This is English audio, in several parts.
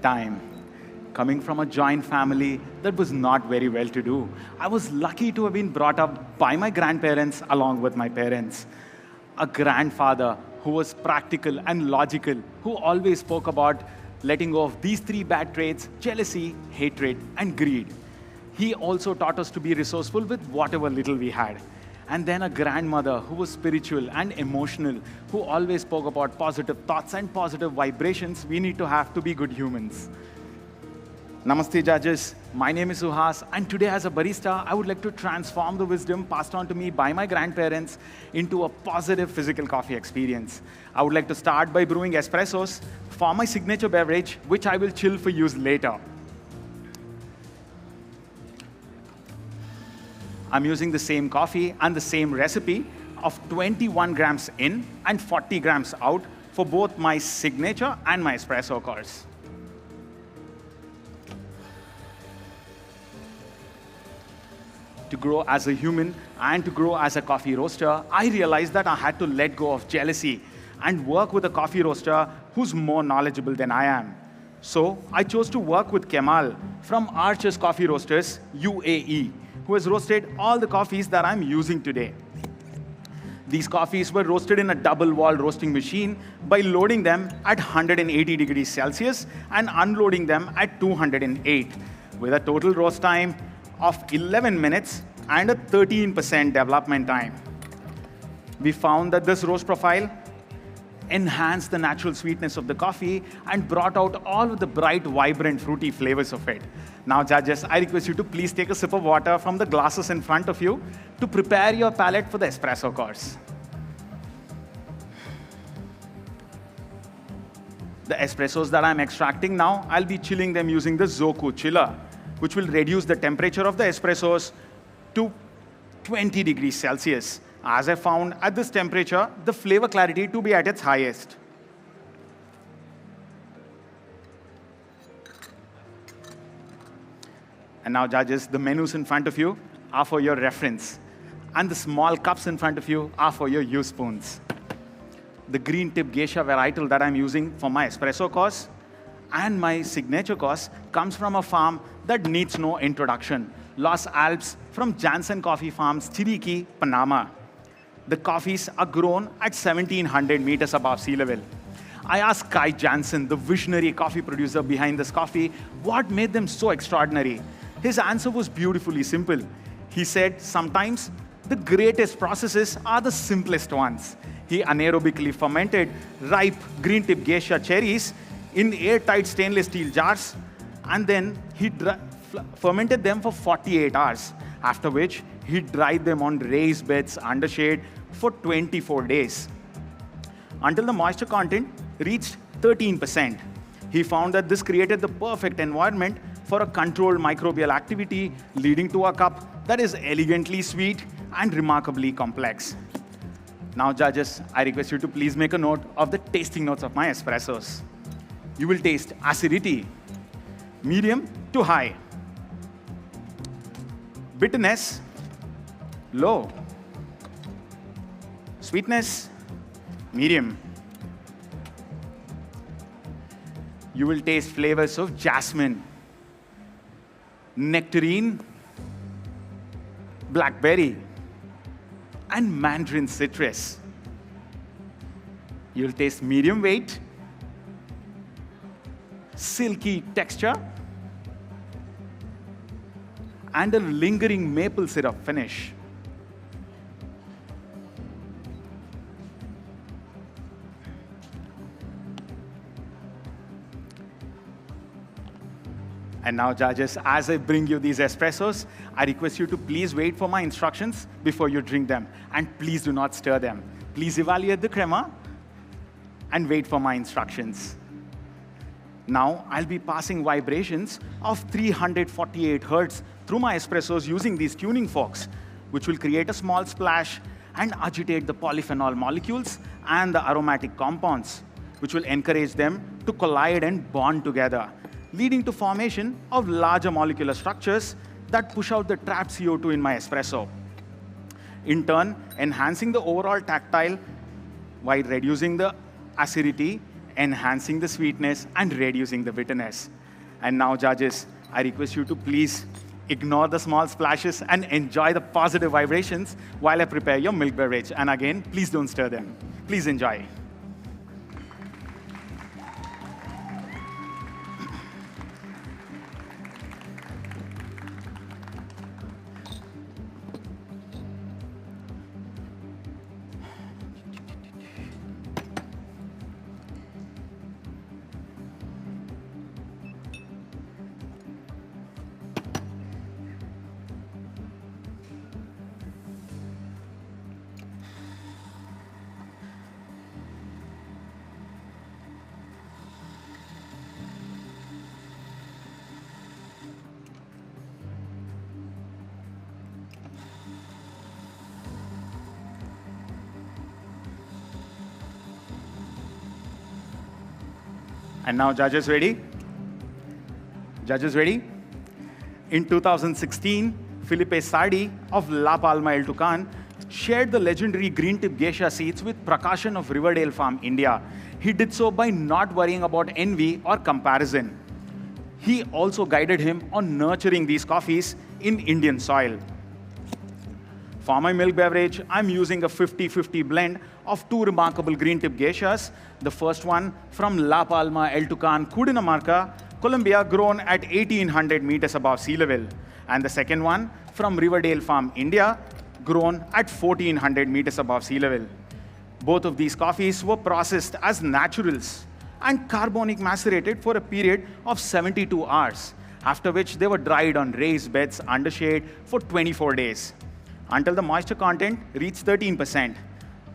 time. Coming from a joint family that was not very well to do, I was lucky to have been brought up by my grandparents along with my parents. A grandfather who was practical and logical, who always spoke about letting go of these three bad traits: jealousy, hatred, and greed. He also taught us to be resourceful with whatever little we had. And then a grandmother who was spiritual and emotional, who always spoke about positive thoughts and positive vibrations we need to have to be good humans. Namaste, judges. My name is Suhas, and today as a barista, I would like to transform the wisdom passed on to me by my grandparents into a positive physical coffee experience. I would like to start by brewing espressos for my signature beverage, which I will chill for use later. I'm using the same coffee and the same recipe of 21 grams in and 40 grams out for both my signature and my espresso course. To grow as a human and to grow as a coffee roaster, I realized that I had to let go of jealousy and work with a coffee roaster who's more knowledgeable than I am. So I chose to work with Kemal from Archer's Coffee Roasters, UAE, who has roasted all the coffees that I'm using today. These coffees were roasted in a double-wall roasting machine by loading them at 180 degrees Celsius and unloading them at 208, with a total roast time of 11 minutes and a 13% development time. We found that this roast profile enhanced the natural sweetness of the coffee and brought out all of the bright, vibrant, fruity flavors of it. Now, judges, I request you to please take a sip of water from the glasses in front of you to prepare your palate for the espresso course. The espressos that I'm extracting now, I'll be chilling them using the Zoku chiller, which will reduce the temperature of the espressos to 20 degrees Celsius. As I found at this temperature, the flavor clarity to be at its highest. And now, judges, the menus in front of you are for your reference. And the small cups in front of you are for your use spoons. The green tip geisha varietal that I'm using for my espresso course and my signature course comes from a farm that needs no introduction, Los Alps from Janssen Coffee Farms, Chiriqui, Panama. The coffees are grown at 1,700 meters above sea level. I asked Kai Janssen, the visionary coffee producer behind this coffee, what made them so extraordinary. His answer was beautifully simple. He said, sometimes the greatest processes are the simplest ones. He anaerobically fermented ripe green tip geisha cherries in airtight stainless steel jars, and then he fermented them for 48 hours, after which he dried them on raised beds under shade for 24 days, until the moisture content reached 13%. He found that this created the perfect environment for a controlled microbial activity, leading to a cup that is elegantly sweet and remarkably complex. Now, judges, I request you to please make a note of the tasting notes of my espressos. You will taste acidity, medium to high, bitterness, low, sweetness, medium. You will taste flavors of jasmine, nectarine, blackberry, and mandarin citrus. You'll taste medium weight, silky texture, and a lingering maple syrup finish. And now, judges, as I bring you these espressos, I request you to please wait for my instructions before you drink them. And please do not stir them. Please evaluate the crema and wait for my instructions. Now, I'll be passing vibrations of 348 hertz through my espressos using these tuning forks, which will create a small splash and agitate the polyphenol molecules and the aromatic compounds, which will encourage them to collide and bond together, leading to formation of larger molecular structures that push out the trapped CO2 in my espresso, in turn enhancing the overall tactile while reducing the acidity, enhancing the sweetness, and reducing the bitterness. And now, judges, I request you to please ignore the small splashes and enjoy the positive vibrations while I prepare your milk beverage. And again, please don't stir them. Please enjoy. And now, judges ready? Judges ready? In 2016, Felipe Sardi of La Palma El Tucan shared the legendary green tip geisha seeds with Prakashan of Riverdale Farm, India. He did so by not worrying about envy or comparison. He also guided him on nurturing these coffees in Indian soil. For my milk beverage, I'm using a 50-50 blend of two remarkable green tip geishas. The first one from La Palma El Tucan, Cundinamarca, Colombia, grown at 1,800 meters above sea level. And the second one from Riverdale Farm, India, grown at 1,400 meters above sea level. Both of these coffees were processed as naturals and carbonic macerated for a period of 72 hours, after which they were dried on raised beds under shade for 24 days, until the moisture content reached 13%.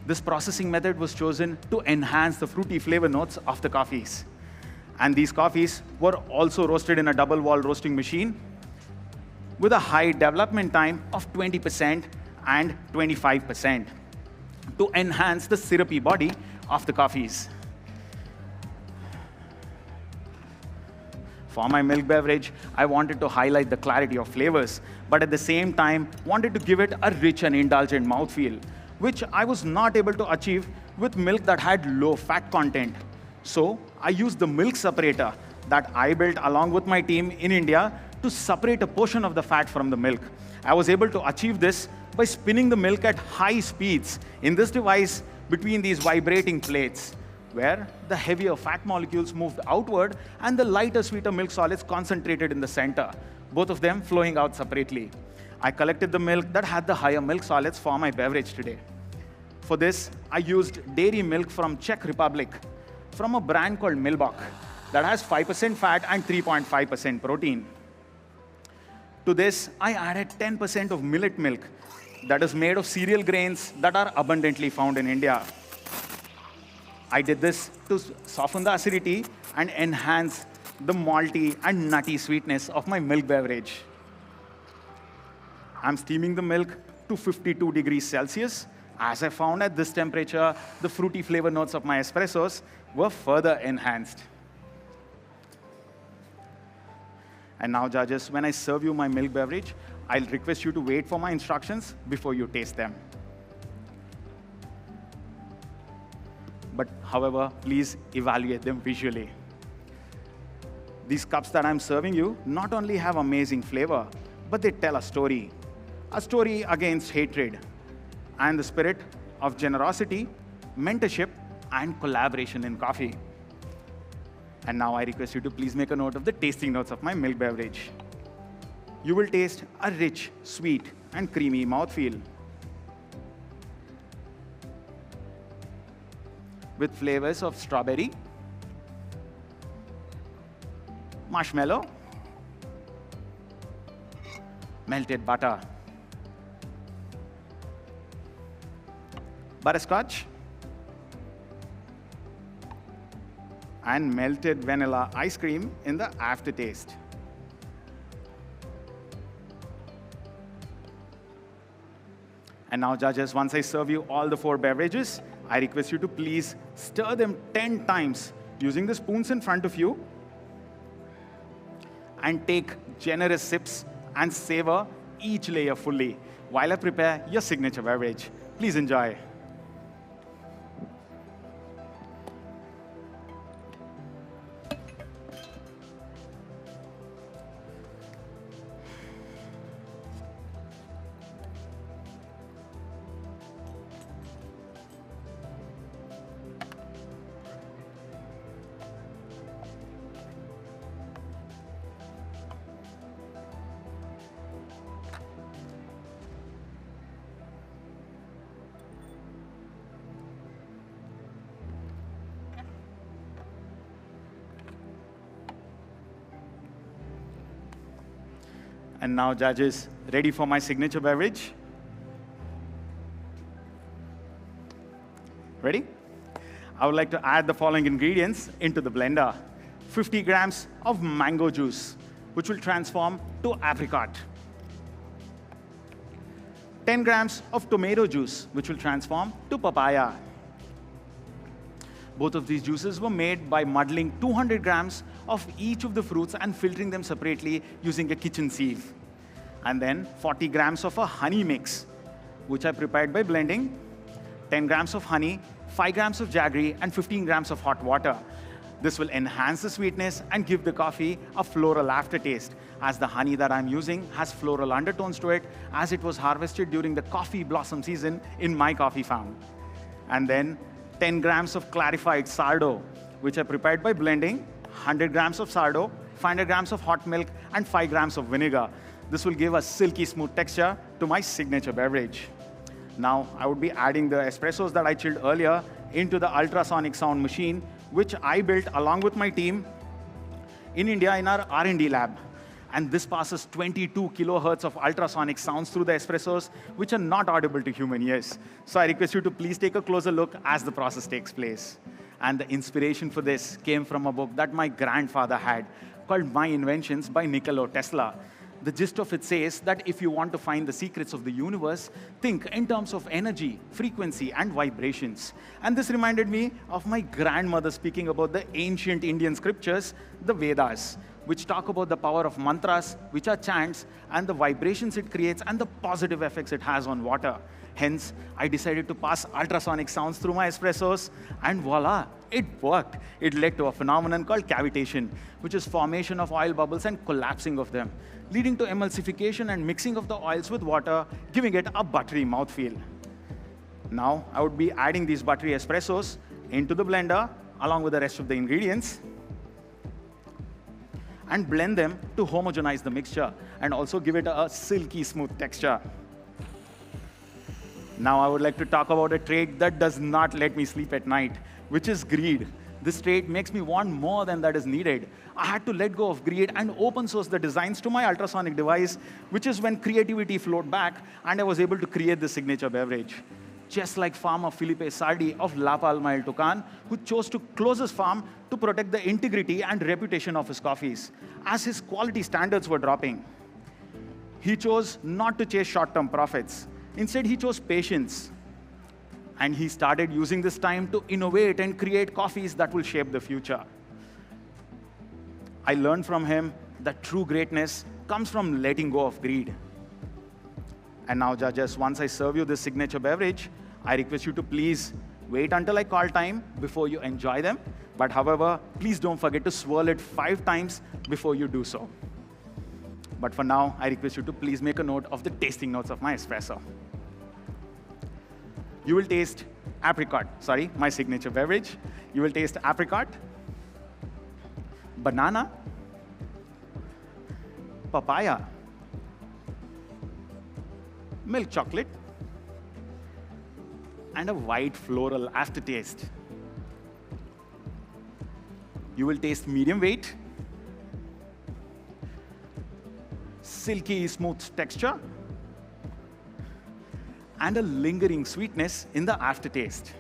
This processing method was chosen to enhance the fruity flavor notes of the coffees. And these coffees were also roasted in a double-wall roasting machine with a high development time of 20% and 25% to enhance the syrupy body of the coffees. For my milk beverage, I wanted to highlight the clarity of flavors, but at the same time, wanted to give it a rich and indulgent mouthfeel, which I was not able to achieve with milk that had low fat content. So I used the milk separator that I built along with my team in India to separate a portion of the fat from the milk. I was able to achieve this by spinning the milk at high speeds in this device between these vibrating plates, where the heavier fat molecules moved outward and the lighter, sweeter milk solids concentrated in the center, both of them flowing out separately. I collected the milk that had the higher milk solids for my beverage today. For this, I used dairy milk from Czech Republic, from a brand called Milbok, that has 5% fat and 3.5% protein. To this, I added 10% of millet milk that is made of cereal grains that are abundantly found in India. I did this to soften the acidity and enhance the malty and nutty sweetness of my milk beverage. I'm steaming the milk to 52 degrees Celsius. As I found at this temperature, the fruity flavor notes of my espressos were further enhanced. And now, judges, when I serve you my milk beverage, I'll request you to wait for my instructions before you taste them. But however, please evaluate them visually. These cups that I'm serving you not only have amazing flavor, but they tell a story against hatred, and the spirit of generosity, mentorship, and collaboration in coffee. And now I request you to please make a note of the tasting notes of my milk beverage. You will taste a rich, sweet, and creamy mouthfeel with flavors of strawberry, marshmallow, melted butter, butterscotch, and melted vanilla ice cream in the aftertaste. And now, judges, once I serve you all the 4 beverages, I request you to please stir them 10 times using the spoons in front of you and take generous sips and savor each layer fully while I prepare your signature beverage. Please enjoy. And now, judges, ready for my signature beverage? Ready? I would like to add the following ingredients into the blender. 50 grams of mango juice, which will transform to apricot. 10 grams of tomato juice, which will transform to papaya. Both of these juices were made by muddling 200 grams of each of the fruits and filtering them separately using a kitchen sieve. And then 40 grams of a honey mix, which I prepared by blending 10 grams of honey, 5 grams of jaggery, and 15 grams of hot water. This will enhance the sweetness and give the coffee a floral aftertaste, as the honey that I'm using has floral undertones to it, as it was harvested during the coffee blossom season in my coffee farm. And then 10 grams of clarified sourdough, which I prepared by blending 100 grams of sourdough, 500 grams of hot milk, and 5 grams of vinegar. This will give a silky smooth texture to my signature beverage. Now, I would be adding the espressos that I chilled earlier into the ultrasonic sound machine, which I built along with my team in India in our R&D lab. And this passes 22 kilohertz of ultrasonic sounds through the espressos, which are not audible to human ears. So I request you to please take a closer look as the process takes place. And the inspiration for this came from a book that my grandfather had called My Inventions by Nikola Tesla. The gist of it says that if you want to find the secrets of the universe, think in terms of energy, frequency, and vibrations. And this reminded me of my grandmother speaking about the ancient Indian scriptures, the Vedas, which talk about the power of mantras, which are chants, and the vibrations it creates, and the positive effects it has on water. Hence, I decided to pass ultrasonic sounds through my espressos, and voila, it worked. It led to a phenomenon called cavitation, which is formation of oil bubbles and collapsing of them, leading to emulsification and mixing of the oils with water, giving it a buttery mouthfeel. Now, I would be adding these buttery espressos into the blender, along with the rest of the ingredients, and blend them to homogenize the mixture, and also give it a silky smooth texture. Now, I would like to talk about a trait that does not let me sleep at night, which is greed. This trait makes me want more than that is needed. I had to let go of greed and open source the designs to my ultrasonic device, which is when creativity flowed back, and I was able to create the signature beverage. Just like farmer Felipe Sardi of La Palma El Tucan, who chose to close his farm to protect the integrity and reputation of his coffees, as his quality standards were dropping. He chose not to chase short-term profits. Instead, he chose patience. And he started using this time to innovate and create coffees that will shape the future. I learned from him that true greatness comes from letting go of greed. And now, judges, once I serve you this signature beverage, I request you to please wait until I call time before you enjoy them. But however, please don't forget to swirl it 5 times before you do so. But for now, I request you to please make a note of the tasting notes of my espresso. You will taste apricot, my signature beverage. You will taste apricot, banana, papaya, milk chocolate, and a white floral aftertaste. You will taste medium weight, silky smooth texture, and a lingering sweetness in the aftertaste.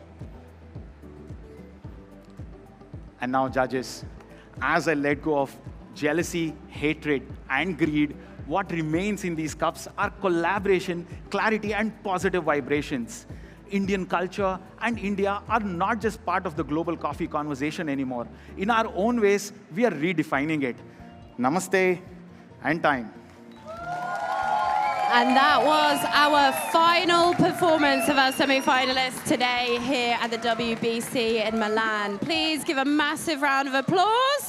And now, judges, as I let go of jealousy, hatred, and greed, what remains in these cups are collaboration, clarity, and positive vibrations. Indian culture and India are not just part of the global coffee conversation anymore. In our own ways, we are redefining it. Namaste and time. And that was our final performance of our semi-finalists today here at the WBC in Milan. Please give a massive round of applause.